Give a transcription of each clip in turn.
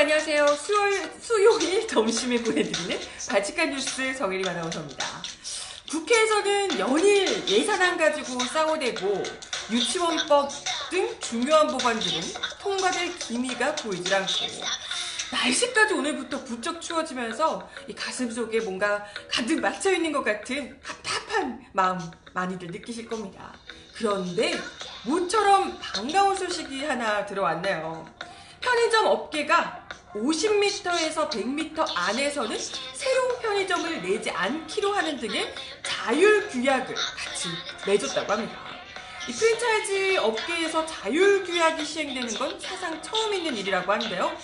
안녕하세요. 수요일 점심에 보내드리는 발칙한 뉴스 정혜림 아나운서입니다. 국회에서는 연일 예산안 가지고 싸워대고 유치원법 등 중요한 법안들은 통과될 기미가 보이질 않고 날씨까지 오늘부터 부쩍 추워지면서 이 가슴속에 뭔가 가득 막혀있는 것 같은 답답한 마음 많이들 느끼실 겁니다. 그런데 모처럼 반가운 소식이 하나 들어왔네요. 편의점 업계가 50m에서 100m 안에서는 새로운 편의점을 내지 않기로 하는 등의 자율규약을 같이 맺었다고 합니다. 이 프랜차이즈 업계에서 자율규약이 시행되는 건 사상 처음 있는 일이라고 하는데요.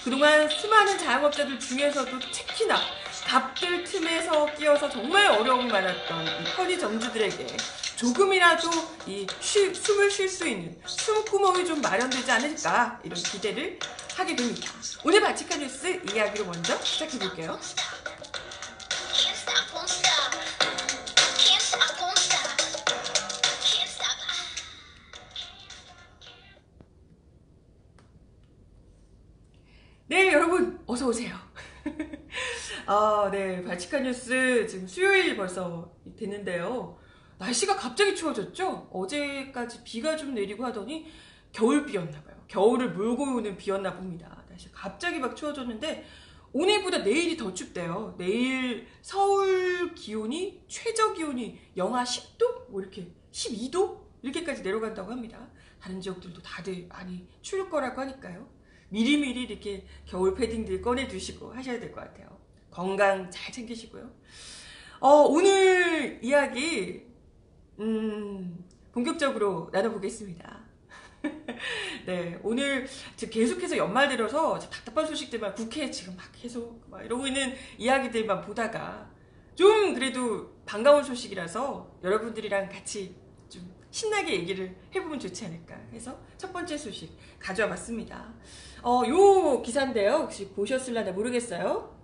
그동안 수많은 자영업자들 중에서도 특히나 밥들 틈에서 끼어서 정말 어려움이 많았던 이 편의점주들에게 조금이라도 이 숨을 쉴 수 있는 숨구멍이 좀 마련되지 않을까 이런 기대를 하게 됩니다. 오늘 발칙한 뉴스 이야기로 먼저 시작해볼게요. 네, 여러분 어서 오세요. 네, 발칙한 뉴스 지금 수요일 벌써 됐는데요. 날씨가 갑자기 추워졌죠? 어제까지 비가 좀 내리고 하더니 겨울비였나봐요. 겨울을 몰고 오는 비였나 봅니다. 날씨가 갑자기 막 추워졌는데 오늘보다 내일이 더 춥대요. 내일 서울 기온이 최저 기온이 영하 10도? 뭐 이렇게 12도? 이렇게까지 내려간다고 합니다. 다른 지역들도 다들 많이 추울 거라고 하니까요. 미리미리 이렇게 겨울 패딩들 꺼내두시고 하셔야 될 것 같아요. 건강 잘 챙기시고요. 오늘 이야기 본격적으로 나눠보겠습니다. 네, 오늘 지금 계속해서 연말 들어서 답답한 소식들만 국회에 지금 막 계속 막 이러고 있는 이야기들만 보다가 좀 그래도 반가운 소식이라서 여러분들이랑 같이 좀 신나게 얘기를 해보면 좋지 않을까 해서 첫 번째 소식 가져와 봤습니다. 요 기사인데요. 혹시 보셨을려나 모르겠어요.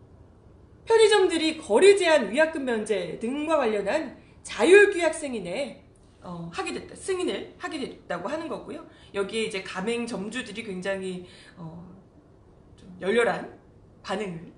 편의점들이 거리 제한 위약금 면제 등과 관련한 자율규약 승인을 하게 됐다고 하는 거고요. 여기에 이제 가맹점주들이 굉장히 좀 열렬한 반응을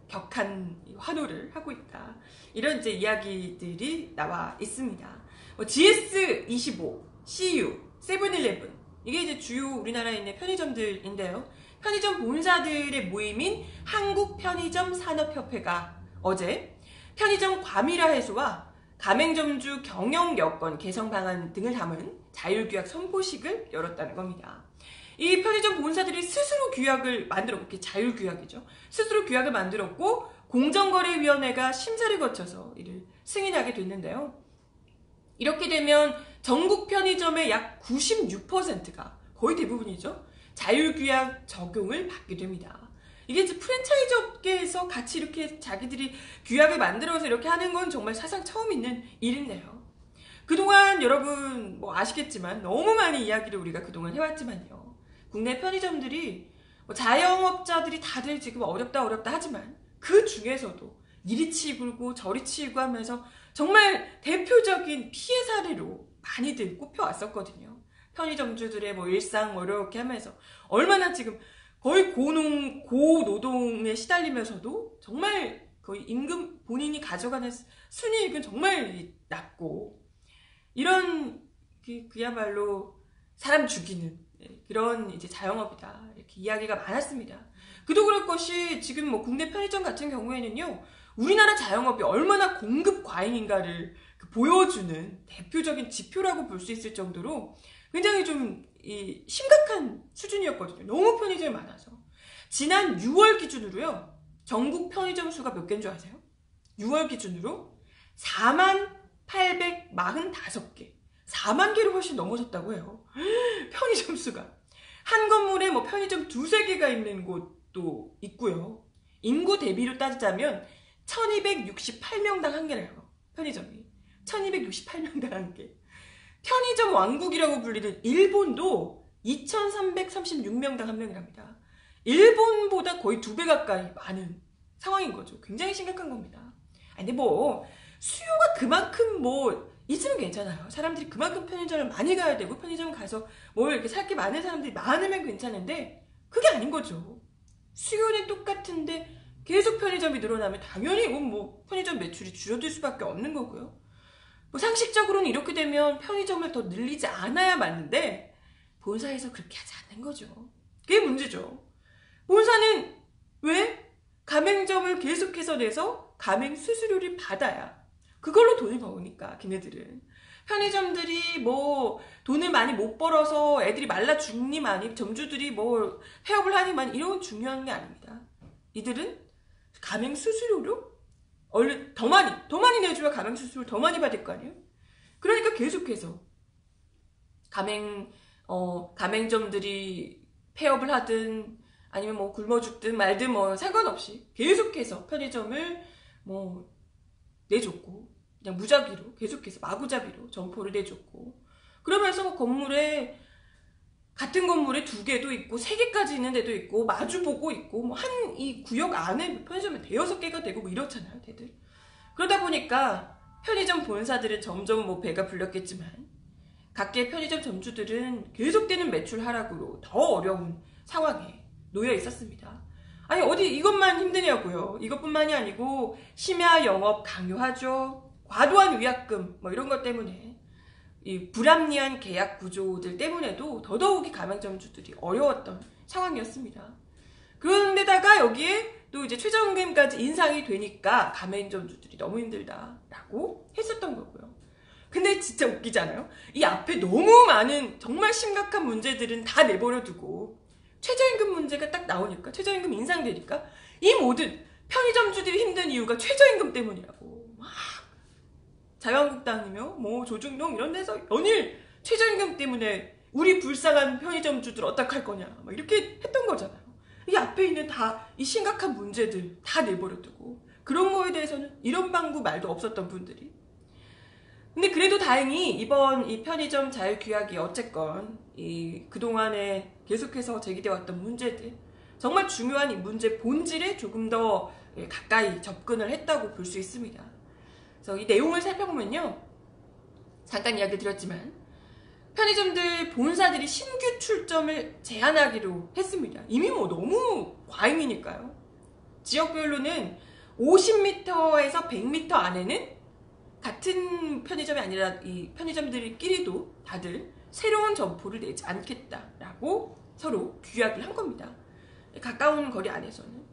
격한 환호를 하고 있다. 이런 이제 이야기들이 나와 있습니다. GS25, CU, 세븐일레븐 이게 이제 주요 우리나라에 있는 편의점들인데요. 편의점 본사들의 모임인 한국편의점산업협회가 어제 편의점 과밀화 해소와 가맹점주 경영 여건 개선 방안 등을 담은 자율규약 선포식을 열었다는 겁니다. 이 편의점 본사들이 스스로 규약을 만들었고, 이게 자율규약이죠. 스스로 규약을 만들었고 공정거래위원회가 심사를 거쳐서 이를 승인하게 됐는데요. 이렇게 되면 전국 편의점의 약 96%가 거의 대부분이죠. 자율규약 적용을 받게 됩니다. 이게 이제 프랜차이즈 업계에서 같이 이렇게 자기들이 규약을 만들어서 이렇게 하는 건 정말 사상 처음 있는 일인데요. 그동안 여러분 뭐 아시겠지만 너무 많이 이야기를 우리가 그동안 해왔지만요. 국내 편의점들이 자영업자들이 다들 지금 어렵다 하지만 그 중에서도 이리 치불고 저리 치고 하면서 정말 대표적인 피해 사례로 많이들 꼽혀왔었거든요. 편의점주들의 뭐 일상 뭐 이렇게 하면서 얼마나 지금 거의 고노동에 시달리면서도 정말 거의 임금 본인이 가져가는 순이익은 정말 낮고 이런 그야말로 사람 죽이는 그런 이제 자영업이다 이렇게 이야기가 많았습니다. 그도 그럴 것이 지금 뭐 국내 편의점 같은 경우에는요 우리나라 자영업이 얼마나 공급 과잉인가를 보여주는 대표적인 지표라고 볼 수 있을 정도로 굉장히 좀 심각한 수준이었거든요. 너무 편의점이 많아서. 지난 6월 기준으로요. 전국 편의점 수가 몇 개인 줄 아세요? 6월 기준으로 48,845개. 4만 개를 훨씬 넘어섰다고 해요. 편의점 수가. 한 건물에 뭐 편의점 두세 개가 있는 곳도 있고요. 인구 대비로 따지자면 1268명당 한 개래요. 편의점이. 1268명당 한 개. 편의점 왕국이라고 불리는 일본도 2336명당 한 명이랍니다. 일본보다 거의 2배 가까이 많은 상황인 거죠. 굉장히 심각한 겁니다. 근데 뭐 수요가 그만큼 뭐 있으면 괜찮아요. 사람들이 그만큼 편의점을 많이 가야 되고 편의점 가서 뭘 이렇게 살 게 많은 사람들이 많으면 괜찮은데 그게 아닌 거죠. 수요는 똑같은데 계속 편의점이 늘어나면 당연히 뭐 편의점 매출이 줄어들 수밖에 없는 거고요. 뭐 상식적으로는 이렇게 되면 편의점을 더 늘리지 않아야 맞는데 본사에서 그렇게 하지 않는 거죠. 그게 문제죠. 본사는 왜? 가맹점을 계속해서 내서 가맹 수수료를 받아야 그걸로 돈을 버으니까 걔네들은. 편의점들이 뭐 돈을 많이 못 벌어서 애들이 말라 죽니만이, 점주들이 뭐 폐업을 하니만, 이런 건 중요한 게 아닙니다. 이들은 가맹 수수료로 얼른 더 많이 내줘야 가맹 수수료를 더 많이 받을 거 아니에요? 그러니까 계속해서 가맹점들이 폐업을 하든 아니면 뭐 굶어 죽든 말든 뭐 상관없이 계속해서 편의점을 뭐 내줬고, 그냥 무작위로 계속해서 마구잡이로 점포를 내줬고, 그러면서 건물에 같은 건물에 2개도 있고 3개까지 있는 데도 있고 마주보고 있고 뭐 한 이 구역 안에 편의점이 6개가 되고 뭐 이렇잖아요, 다들. 그러다 보니까 편의점 본사들은 점점 뭐 배가 불렸겠지만 각계 편의점 점주들은 계속되는 매출 하락으로 더 어려운 상황에 놓여 있었습니다. 아니 어디 이것만 힘드냐고요. 이것뿐만이 아니고 심야 영업 강요하죠. 과도한 위약금 뭐 이런 것 때문에, 이 불합리한 계약 구조들 때문에도 더더욱이 가맹점주들이 어려웠던 상황이었습니다. 그런데다가 여기에 또 이제 최저임금까지 인상이 되니까 가맹점주들이 너무 힘들다라고 했었던 거고요. 근데 진짜 웃기잖아요. 이 앞에 너무 많은 정말 심각한 문제들은 다 내버려두고 최저임금 문제가 딱 나오니까, 최저임금 인상되니까 이 모든 편의점주들이 힘든 이유가 최저임금 때문이라고 막 자유한국당이며 뭐 조중동 이런 데서 연일 최저임금 때문에 우리 불쌍한 편의점주들 어떡할 거냐 막 이렇게 했던 거잖아요. 이 앞에 있는 다 이 심각한 문제들 다 내버려두고 그런 거에 대해서는 이런 방구 말도 없었던 분들이. 근데 그래도 다행히 이번 이 편의점 자율규약이 어쨌건 이 그동안에 계속해서 제기되어 왔던 문제들, 정말 중요한 이 문제 본질에 조금 더 가까이 접근을 했다고 볼 수 있습니다. 그래서 이 내용을 살펴보면요, 잠깐 이야기 드렸지만 편의점들 본사들이 신규 출점을 제한하기로 했습니다. 이미 뭐 너무 과잉이니까요. 지역별로는 50m에서 100m 안에는 같은 편의점이 아니라 이 편의점들끼리도 다들 새로운 점포를 내지 않겠다라고 서로 규약을 한 겁니다. 가까운 거리 안에서는.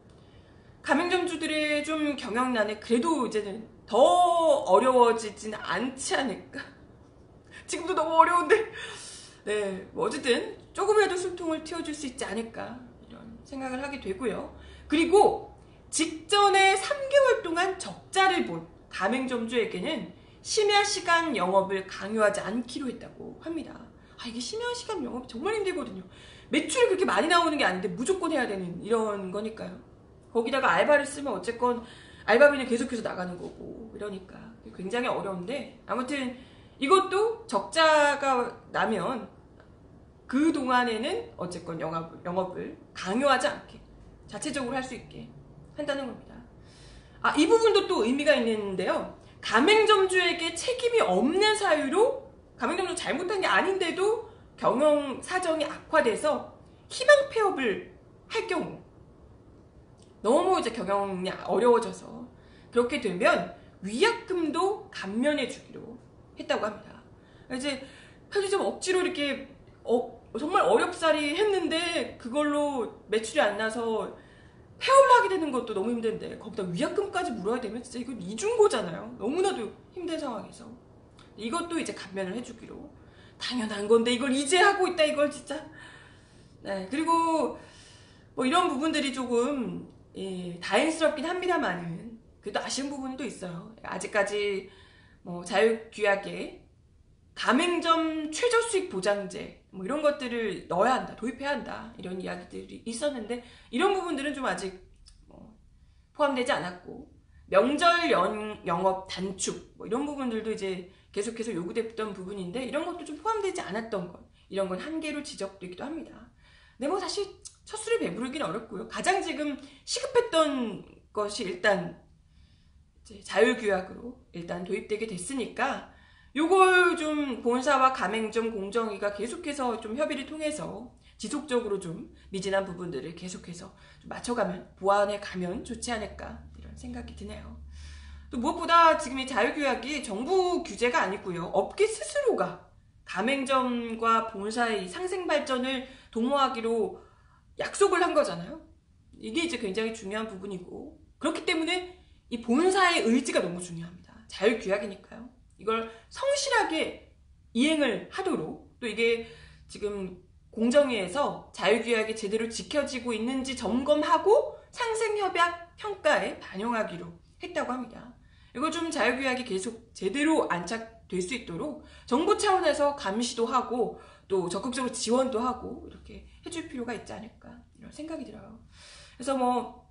가맹점주들의 좀 경영난에 그래도 이제는 더 어려워지진 않지 않을까? 지금도 너무 어려운데, 네, 뭐 어쨌든 조금이라도 숨통을 틔워줄 수 있지 않을까 이런 생각을 하게 되고요. 그리고 직전에 3개월 동안 적자를 본 가맹점주에게는 심야 시간 영업을 강요하지 않기로 했다고 합니다. 이게 심야 시간 영업이 정말 힘들거든요. 매출이 그렇게 많이 나오는 게 아닌데 무조건 해야 되는 이런 거니까요. 거기다가 알바를 쓰면 어쨌건 알바비는 계속해서 나가는 거고 이러니까 굉장히 어려운데, 아무튼 이것도 적자가 나면 그 동안에는 어쨌건 영업을 강요하지 않게 자체적으로 할 수 있게 한다는 겁니다. 이 부분도 또 의미가 있는데요. 가맹점주에게 책임이 없는 사유로 가맹점주 잘못한 게 아닌데도 경영 사정이 악화돼서 희망 폐업을 할 경우, 너무 이제 경영이 어려워져서 그렇게 되면 위약금도 감면해 주기로 했다고 합니다. 이제 편의점 억지로 이렇게 정말 어렵사리 했는데 그걸로 매출이 안 나서 폐업을 하게 되는 것도 너무 힘든데 거기다 위약금까지 물어야 되면 진짜 이건 이중고잖아요. 너무나도 힘든 상황에서 이것도 이제 감면을 해주기로. 당연한 건데 이걸 이제 하고 있다, 이걸 진짜. 네, 그리고 뭐 이런 부분들이 조금 다행스럽긴 합니다만은 그래도 아쉬운 부분이 또 있어요. 아직까지 뭐 자율규약에 가맹점 최저수익 보장제 뭐 이런 것들을 넣어야 한다, 도입해야 한다, 이런 이야기들이 있었는데 이런 부분들은 좀 아직 포함되지 않았고, 명절 영업 단축 뭐 이런 부분들도 이제 계속해서 요구됐던 부분인데 이런 것도 좀 포함되지 않았던 것, 이런 건 한계로 지적되기도 합니다. 근데 뭐 사실 첫술에 배부르기는 어렵고요. 가장 지금 시급했던 것이 일단 이제 자율규약으로 일단 도입되게 됐으니까 요걸 좀 본사와 가맹점 공정위가 계속해서 좀 협의를 통해서 지속적으로 좀 미진한 부분들을 계속해서 좀 맞춰가면, 보완해 가면 좋지 않을까, 이런 생각이 드네요. 또 무엇보다 지금 이 자율규약이 정부 규제가 아니고요, 업계 스스로가 가맹점과 본사의 상생 발전을 도모하기로 약속을 한 거잖아요. 이게 이제 굉장히 중요한 부분이고, 그렇기 때문에 이 본사의 의지가 너무 중요합니다. 자율규약이니까요. 이걸 성실하게 이행을 하도록, 또 이게 지금 공정위에서 자율규약이 제대로 지켜지고 있는지 점검하고 상생협약 평가에 반영하기로 했다고 합니다. 이거 좀 자율규약이 계속 제대로 안착될 수 있도록 정부 차원에서 감시도 하고 또 적극적으로 지원도 하고 이렇게 해줄 필요가 있지 않을까, 이런 생각이 들어요. 그래서 뭐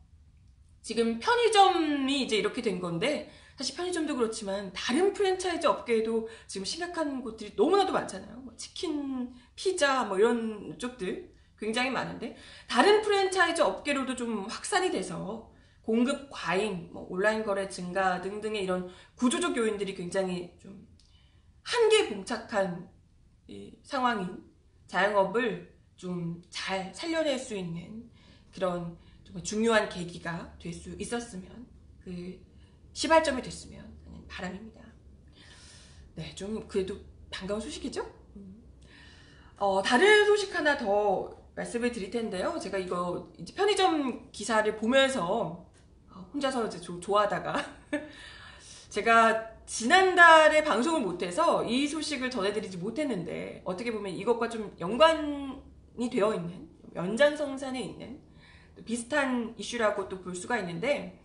지금 편의점이 이제 이렇게 된 건데, 사실 편의점도 그렇지만 다른 프랜차이즈 업계에도 지금 심각한 곳들이 너무나도 많잖아요. 뭐 치킨, 피자 뭐 이런 쪽들 굉장히 많은데, 다른 프랜차이즈 업계로도 좀 확산이 돼서 공급 과잉, 뭐 온라인 거래 증가 등등의 이런 구조적 요인들이 굉장히 좀 한계에 봉착한 이 상황인 자영업을 좀 잘 살려낼 수 있는 그런 정말 중요한 계기가 될 수 있었으면, 그 시발점이 됐으면 하는 바람입니다. 네, 좀 그래도 반가운 소식이죠? 다른 소식 하나 더 말씀을 드릴 텐데요. 제가 이거 이제 편의점 기사를 보면서 혼자서 이제 좋아하다가 제가 지난달에 방송을 못해서 이 소식을 전해드리지 못했는데, 어떻게 보면 이것과 좀 연관이 되어 있는, 연장성산에 있는 비슷한 이슈라고 또 볼 수가 있는데,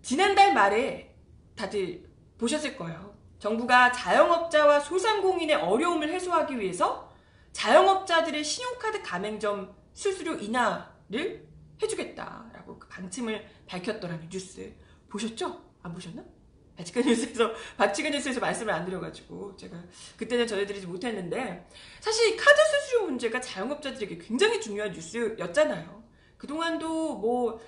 지난달 말에 다들 보셨을 거예요. 정부가 자영업자와 소상공인의 어려움을 해소하기 위해서 자영업자들의 신용카드 가맹점 수수료 인하를 해주겠다라고 그 방침을 밝혔더라는 뉴스 보셨죠? 안 보셨나? 박치근 뉴스에서 말씀을 안 드려가지고 제가 그때는 전해드리지 못했는데, 사실 카드 수수료 문제가 자영업자들에게 굉장히 중요한 뉴스였잖아요. 그동안도 뭐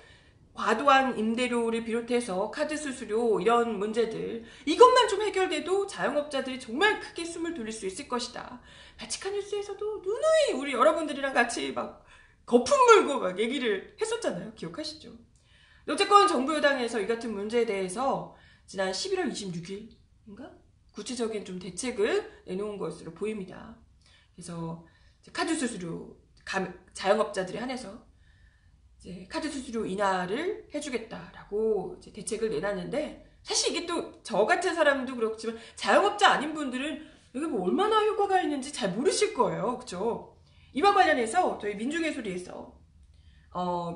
과도한 임대료를 비롯해서 카드 수수료 이런 문제들, 이것만 좀 해결돼도 자영업자들이 정말 크게 숨을 돌릴 수 있을 것이다. 바치칸 뉴스에서도 누누이 우리 여러분들이랑 같이 막 거품 물고 막 얘기를 했었잖아요. 기억하시죠? 어쨌건 정부 여당에서 이 같은 문제에 대해서 지난 11월 26일인가? 구체적인 좀 대책을 내놓은 것으로 보입니다. 그래서 카드 수수료, 자영업자들에 한해서 이제 카드 수수료 인하를 해주겠다라고 이제 대책을 내놨는데, 사실 이게 또 저 같은 사람도 그렇지만 자영업자 아닌 분들은 이게 뭐 얼마나 효과가 있는지 잘 모르실 거예요. 그쵸? 이와 관련해서 저희 민중예술위에서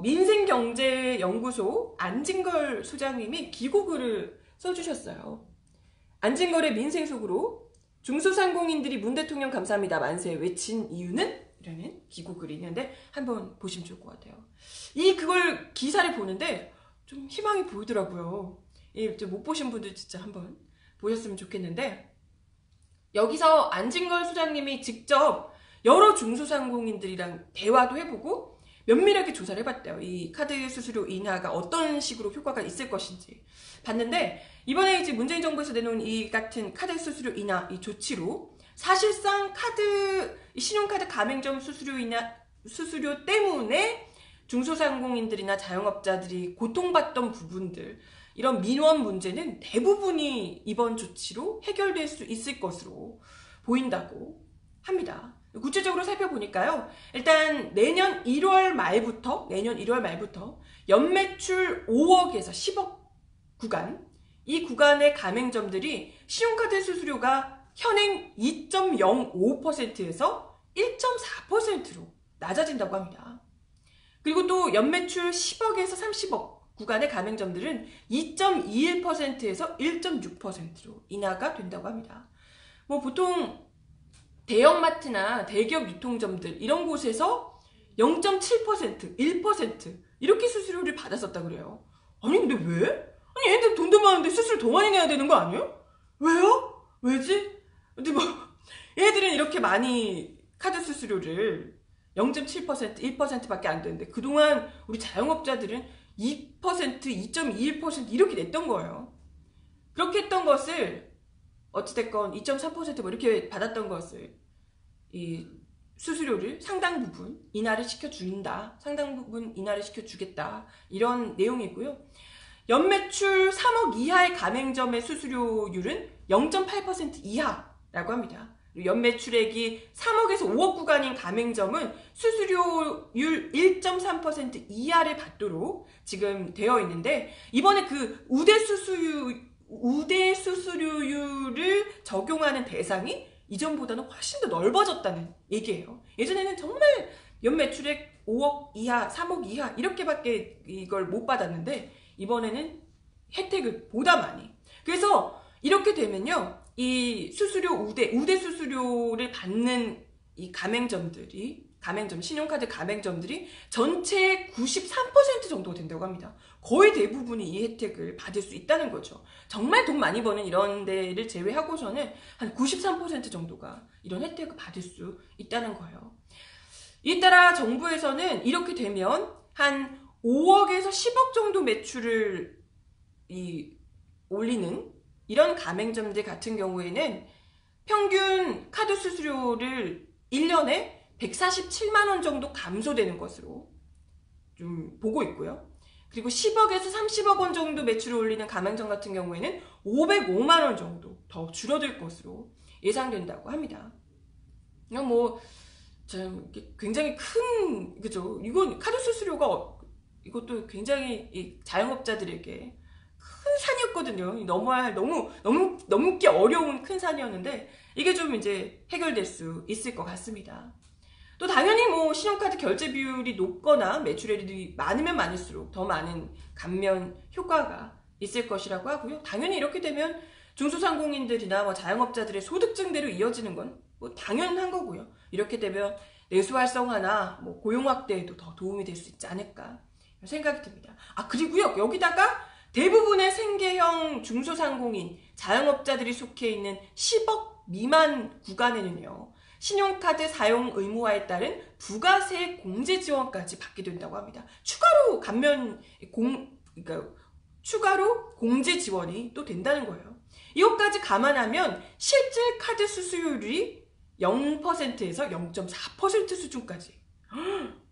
민생경제연구소 안진걸 소장님이 기고글을 써주셨어요. 안진걸의 민생속으로 중소상공인들이 문 대통령 감사합니다 만세 외친 이유는? 이라는 기고글이 있는데 한번 보시면 좋을 것 같아요. 그걸 기사를 보는데 좀 희망이 보이더라고요. 못 보신 분들 진짜 한번 보셨으면 좋겠는데, 여기서 안진걸 소장님이 직접 여러 중소상공인들이랑 대화도 해보고 면밀하게 조사를 해봤대요. 이 카드 수수료 인하가 어떤 식으로 효과가 있을 것인지 봤는데, 이번에 이제 문재인 정부에서 내놓은 이 같은 카드 수수료 인하 이 조치로 사실상 신용카드 가맹점 수수료 때문에 중소상공인들이나 자영업자들이 고통받던 부분들, 이런 민원 문제는 대부분이 이번 조치로 해결될 수 있을 것으로 보인다고 합니다. 구체적으로 살펴보니까요, 일단 내년 1월 말부터 연매출 5억에서 10억 구간, 이 구간의 가맹점들이 신용카드 수수료가 현행 2.05%에서 1.4%로 낮아진다고 합니다. 그리고 또 연매출 10억에서 30억 구간의 가맹점들은 2.21%에서 1.6%로 인하가 된다고 합니다. 뭐 보통 대형마트나 대기업 유통점들 이런 곳에서 0.7%, 1% 이렇게 수수료를 받았었다 그래요. 아니 근데 왜? 아니 얘들 돈도 많은데 수수료 더 많이 내야 되는 거 아니에요? 왜요? 왜지? 근데 뭐 얘들은 이렇게 많이 카드 수수료를 0.7%, 1%밖에 안 되는데 그동안 우리 자영업자들은 2%, 2.21% 이렇게 냈던 거예요. 그렇게 했던 것을 어찌됐건 2.3% 이렇게 받았던 것을 이 수수료를 상당 부분 인하를 시켜준다. 상당 부분 인하를 시켜주겠다. 이런 내용이고요. 연매출 3억 이하의 가맹점의 수수료율은 0.8% 이하라고 합니다. 연매출액이 3억에서 5억 구간인 가맹점은 수수료율 1.3% 이하를 받도록 지금 되어 있는데, 이번에 그 우대 수수료율을 적용하는 대상이 이전보다는 훨씬 더 넓어졌다는 얘기예요. 예전에는 정말 연매출액 5억 이하, 3억 이하 이렇게밖에 이걸 못 받았는데, 이번에는 혜택을 보다 많이. 그래서 이렇게 되면요, 이 수수료 우대 수수료를 받는 이 신용카드 가맹점들이 전체의 93% 정도 된다고 합니다. 거의 대부분이 이 혜택을 받을 수 있다는 거죠. 정말 돈 많이 버는 이런 데를 제외하고서는 한 93% 정도가 이런 혜택을 받을 수 있다는 거예요. 이에 따라 정부에서는 이렇게 되면 한 5억에서 10억 정도 매출을 올리는 이런 가맹점들 같은 경우에는 평균 카드 수수료를 1년에 147만원 정도 감소되는 것으로 좀 보고 있고요. 그리고 10억에서 30억 원 정도 매출을 올리는 가맹점 같은 경우에는 505만원 정도 더 줄어들 것으로 예상된다고 합니다. 그냥 뭐 참 굉장히 큰, 그죠? 이건 카드 수수료가 이것도 굉장히 자영업자들에게 큰 산이었거든요. 넘기 어려운 큰 산이었는데, 이게 좀 이제 해결될 수 있을 것 같습니다. 또 당연히 뭐 신용카드 결제 비율이 높거나 매출액이 많으면 많을수록 더 많은 감면 효과가 있을 것이라고 하고요. 당연히 이렇게 되면 중소상공인들이나 뭐 자영업자들의 소득 증대로 이어지는 건 뭐 당연한 거고요. 이렇게 되면 내수 활성화나 뭐 고용 확대에도 더 도움이 될 수 있지 않을까 생각이 듭니다. 그리고요, 여기다가 대부분의 생계형 중소상공인 자영업자들이 속해 있는 10억 미만 구간에는요, 신용카드 사용 의무화에 따른 부가세 공제 지원까지 받게 된다고 합니다. 추가로 공제 지원이 또 된다는 거예요. 이것까지 감안하면 실질 카드 수수료율이 0%에서 0.4% 수준까지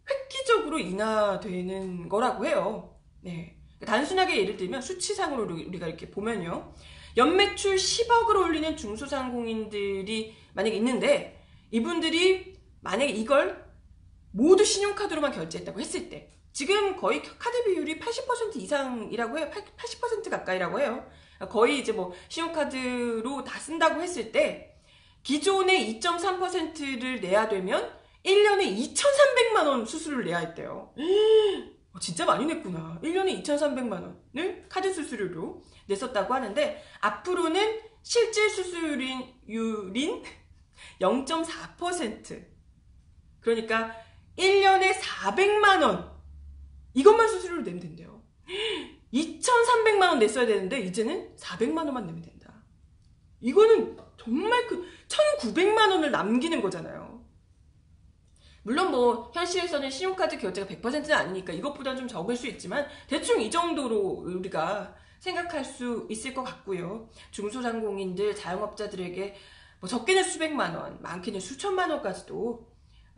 획기적으로 인하되는 거라고 해요. 네. 단순하게 예를 들면 수치상으로 우리가 이렇게 보면요, 연매출 10억을 올리는 중소상공인들이 만약에 있는데, 이분들이 만약에 이걸 모두 신용카드로만 결제했다고 했을 때, 지금 거의 카드 비율이 80% 이상이라고 해요. 80% 가까이라고 해요. 거의 이제 뭐 신용카드로 다 쓴다고 했을 때, 기존의 2.3%를 내야 되면 1년에 2,300만 원 수수료를 내야 했대요. 진짜 많이 냈구나. 1년에 2,300만원을 카드 수수료로 냈었다고 하는데, 앞으로는 실질 수수료율인 0.4%, 그러니까 1년에 400만원 이것만 수수료를 내면 된대요. 2,300만원 냈어야 되는데 이제는 400만원만 내면 된다. 이거는 정말 1,900만원을 남기는 거잖아요. 물론 뭐 현실에서는 신용카드 결제가 100%는 아니니까 이것보다는 좀 적을 수 있지만, 대충 이 정도로 우리가 생각할 수 있을 것 같고요. 중소상공인들, 자영업자들에게 뭐 적게는 수백만 원, 많게는 수천만 원까지도,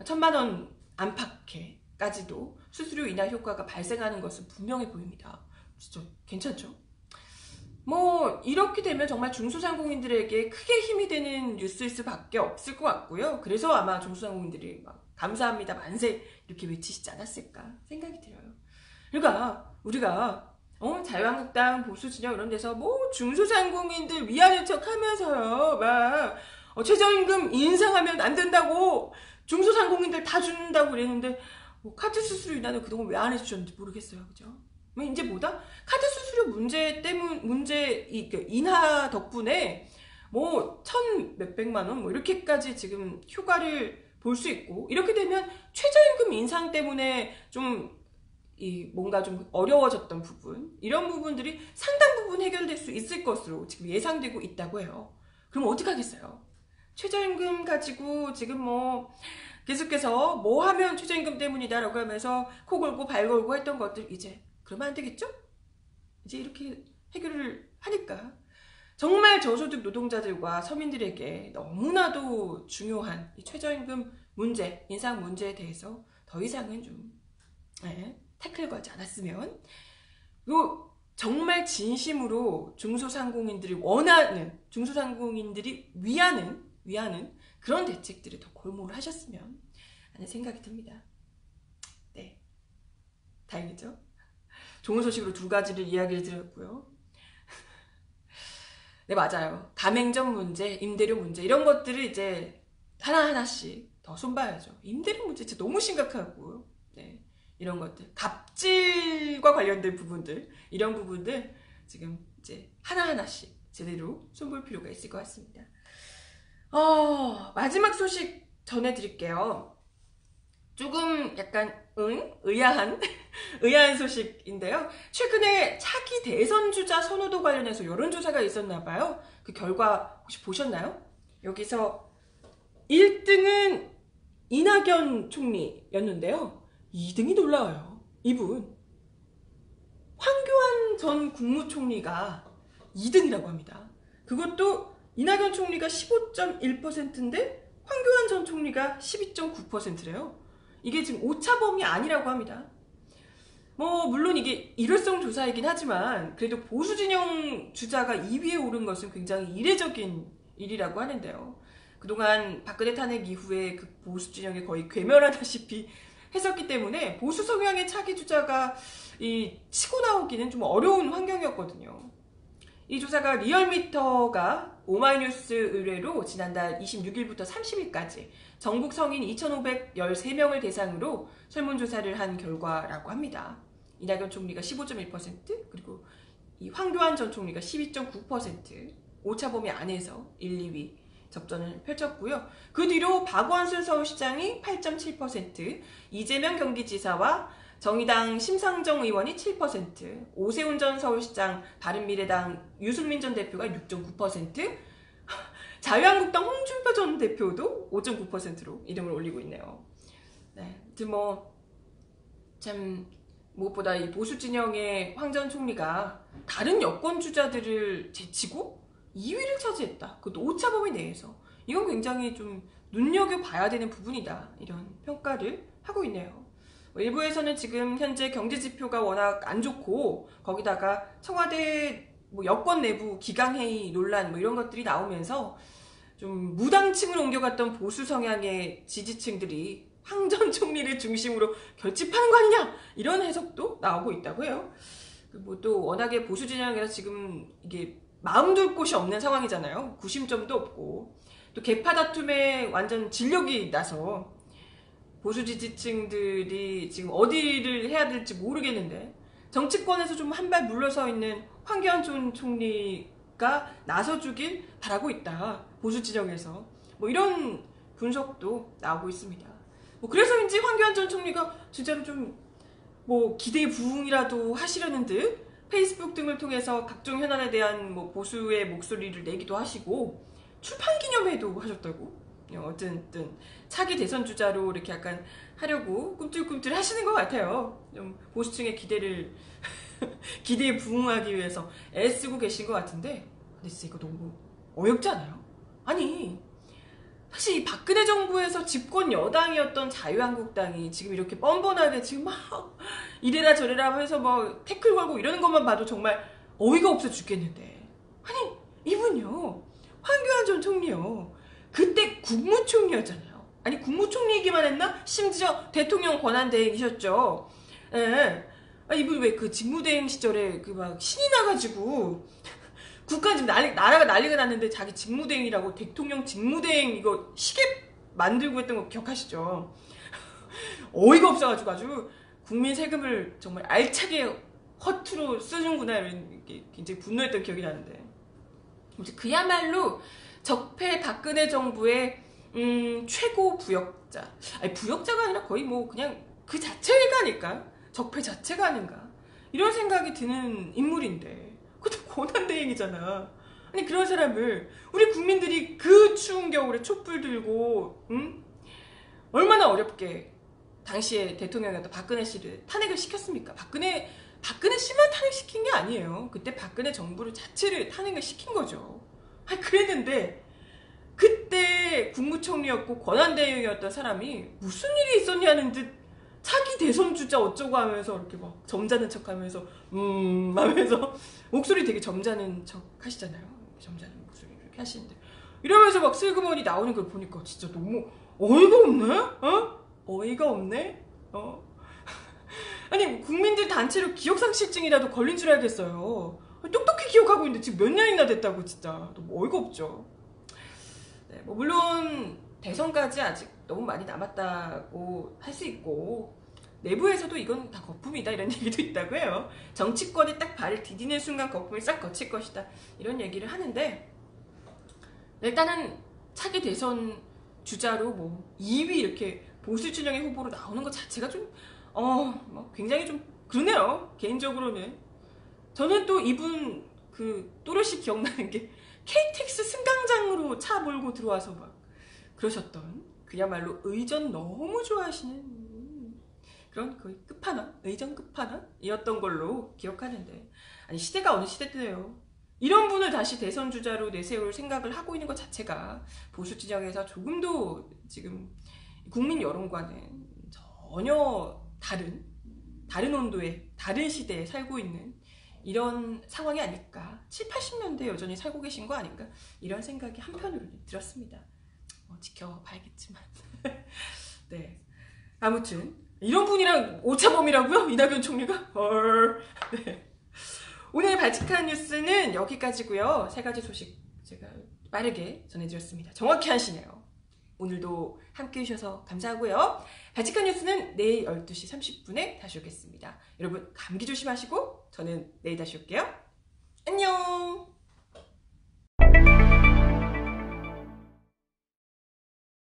1,000만 원 안팎에까지도 수수료 인하 효과가 발생하는 것은 분명해 보입니다. 진짜 괜찮죠? 뭐 이렇게 되면 정말 중소상공인들에게 크게 힘이 되는 뉴스일 수밖에 없을 것 같고요. 그래서 아마 중소상공인들이 막 감사합니다 만세 이렇게 외치시지 않았을까 생각이 들어요. 그러니까 우리가 자유한국당, 보수진영 이런 데서 뭐 중소상공인들 위하는 척 하면서요, 막 최저임금 인상하면 안 된다고, 중소상공인들 다 죽는다고 그랬는데, 뭐 카드 수수료 인하는 그동안 왜 안 해주셨는지 모르겠어요. 그죠? 이제 뭐다? 카드 수수료 인하 덕분에 뭐 1,000몇백만 원 뭐 이렇게까지 지금 효과를 볼 수 있고, 이렇게 되면 최저임금 인상 때문에 좀 뭔가 좀 어려워졌던 부분, 이런 부분들이 상당 부분 해결될 수 있을 것으로 지금 예상되고 있다고 해요. 그럼 어떡하겠어요? 최저임금 가지고 지금 뭐 계속해서 뭐 하면 최저임금 때문이다라고 하면서 코 골고 발 골고 했던 것들, 이제 그러면 안 되겠죠? 이제 이렇게 해결을 하니까 정말 저소득 노동자들과 서민들에게 너무나도 중요한 이 최저임금 문제, 인상 문제에 대해서 더 이상은 좀 태클 걸지 않았으면, 그리고 정말 진심으로 중소상공인들이 원하는, 중소상공인들이 위하는 그런 대책들을 더 골몰을 하셨으면 하는 생각이 듭니다. 네, 다행이죠. 좋은 소식으로 두 가지를 이야기를 드렸고요. 네, 맞아요. 가맹점 문제, 임대료 문제 이런 것들을 이제 하나하나씩 더 손봐야죠. 임대료 문제 진짜 너무 심각하고, 네, 이런 것들, 갑질과 관련된 부분들, 이런 부분들 지금 이제 하나하나씩 제대로 손볼 필요가 있을 것 같습니다. 마지막 소식 전해드릴게요. 조금 약간 의아한 소식인데요. 최근에 차기 대선 주자 선호도 관련해서 여론조사가 있었나봐요. 그 결과 혹시 보셨나요? 여기서 1등은 이낙연 총리였는데요. 2등이 놀라워요. 이분 황교안 전 국무총리가 2등이라고 합니다. 그것도 이낙연 총리가 15.1%인데 황교안 전 총리가 12.9%래요. 이게 지금 오차범위 아니라고 합니다. 뭐 물론 이게 일회성 조사이긴 하지만 그래도 보수 진영 주자가 2위에 오른 것은 굉장히 이례적인 일이라고 하는데요. 그동안 박근혜 탄핵 이후에 그 보수 진영이 거의 괴멸하다시피 했었기 때문에 보수 성향의 차기 주자가 치고 나오기는 좀 어려운 환경이었거든요. 이 조사가 리얼미터가 오마이뉴스 의뢰로 지난달 26일부터 30일까지 전국 성인 2,513명을 대상으로 설문조사를 한 결과라고 합니다. 이낙연 총리가 15.1%, 그리고 이 황교안 전 총리가 12.9%, 오차범위 안에서 1, 2위 접전을 펼쳤고요. 그 뒤로 박원순 서울시장이 8.7%, 이재명 경기지사와 정의당 심상정 의원이 7%, 오세훈 전 서울시장, 바른미래당 유승민 전 대표가 6.9%, 자유한국당 홍준표 전 대표도 5.9%로 이름을 올리고 있네요. 네, 참 무엇보다 이 보수 진영의 황 전 총리가 다른 여권 주자들을 제치고 2위를 차지했다. 그것도 오차범위 내에서. 이건 굉장히 좀 눈여겨봐야 되는 부분이다. 이런 평가를 하고 있네요. 일부에서는 지금 현재 경제지표가 워낙 안 좋고 거기다가 청와대 여권 내부 기강회의 논란 이런 것들이 나오면서 좀 무당층을 옮겨갔던 보수 성향의 지지층들이 황 전 총리를 중심으로 결집하는 거 아니냐 이런 해석도 나오고 있다고 해요. 또 워낙에 보수 진영에서 지금 이게 마음 둘 곳이 없는 상황이잖아요. 구심점도 없고 또 계파 다툼에 완전 진력이 나서 보수 지지층들이 지금 어디를 해야 될지 모르겠는데 정치권에서 좀 한 발 물러서 있는 황교안 전 총리가 나서주길 바라고 있다. 보수 진영에서 이런 분석도 나오고 있습니다. 그래서인지 황교안 전 총리가 진짜로 좀 기대에 부응이라도 하시려는 듯 페이스북 등을 통해서 각종 현안에 대한 보수의 목소리를 내기도 하시고 출판 기념회도 하셨다고. 어쨌든 차기 대선 주자로 이렇게 약간 하려고 꿈틀꿈틀 하시는 것 같아요. 좀 보수층의 기대에 부응하기 위해서 애쓰고 계신 것 같은데, 근데 진짜 이거 너무 어렵지 않아요? 아니 사실 이 박근혜 정부에서 집권 여당이었던 자유한국당이 지금 이렇게 뻔뻔하게 지금 막 이래라 저래라 해서 태클 걸고 이러는 것만 봐도 정말 어이가 없어 죽겠는데, 아니 이분요 황교안 전 총리요 그때 국무총리였잖아요. 아니 국무총리이기만 했나? 심지어 대통령 권한대행이셨죠. 예. 이분 왜 그 직무대행 시절에 신이 나가지고 국가 지금 나라가 난리가 났는데 자기 직무대행이라고 대통령 직무대행 이거 시계 만들고 했던 거 기억하시죠? 어이가 없어가지고 아주 국민 세금을 정말 알차게 허투루 쓰는구나 이런 게 굉장히 분노했던 기억이 나는데, 그야말로 적폐 박근혜 정부의 최고 부역자. 아니 부역자가 아니라 거의 그냥 그 자체가니까 적폐 자체가 아닌가 이런 생각이 드는 인물인데, 그것도 권한대행이잖아. 아니 그런 사람을 우리 국민들이 그 추운 겨울에 촛불 들고 얼마나 어렵게 당시에 대통령이었던 박근혜 씨를 탄핵을 시켰습니까? 박근혜 박근혜 씨만 탄핵시킨 게 아니에요. 그때 박근혜 정부를 자체를 탄핵을 시킨 거죠. 그랬는데 그때 국무총리였고 권한대행이었던 사람이 무슨 일이 있었냐는 듯 차기 대선 주자 어쩌고 하면서 이렇게 막 점잖은 척 하면서 하면서 목소리 되게 점잖은 척 하시잖아요. 점잖은 목소리 이렇게 하시는데 이러면서 막 슬그머니 나오는 걸 보니까 진짜 너무 어이가 없네? 어이가 없네? 아니 국민들 단체로 기억상실증이라도 걸린 줄 알겠어요. 똑똑히 기억하고 있는데 지금 몇 년이나 됐다고 진짜 너무 어이가 없죠. 네, 뭐 물론 대선까지 아직 너무 많이 남았다고 할 수 있고 내부에서도 이건 다 거품이다 이런 얘기도 있다고 해요. 정치권이 딱 발을 디디는 순간 거품이 싹 거칠 것이다 이런 얘기를 하는데 일단은 차기 대선 주자로 뭐 2위 이렇게 보수 진영의 후보로 나오는 것 자체가 좀 뭐 굉장히 좀 그러네요. 개인적으로는 저는 또 이분 그 또렷이 기억나는 게 KTX 승강장으로 차 몰고 들어와서 막 그러셨던 그야말로 의전 너무 좋아하시는 그런 거의 끝판왕, 의전 끝판왕이었던 걸로 기억하는데 아니 시대가 어느 시대인데요. 이런 분을 다시 대선 주자로 내세울 생각을 하고 있는 것 자체가 보수 진영에서 조금도 지금 국민 여론과는 전혀 다른 온도에 다른 시대에 살고 있는 이런 상황이 아닐까 7, 80년대 여전히 살고 계신 거 아닌가 이런 생각이 한편으로는 들었습니다. 지켜봐야겠지만 네 아무튼 이런 분이랑 오차범위라고요? 이낙연 총리가? 네. 오늘 발칙한 뉴스는 여기까지고요. 세 가지 소식 제가 빠르게 전해드렸습니다. 정확히 하시네요. 오늘도 함께 해주셔서 감사하고요. 발칙한 뉴스는 내일 12시 30분에 다시 오겠습니다. 여러분 감기 조심하시고 저는 내일 다시 올게요. 안녕.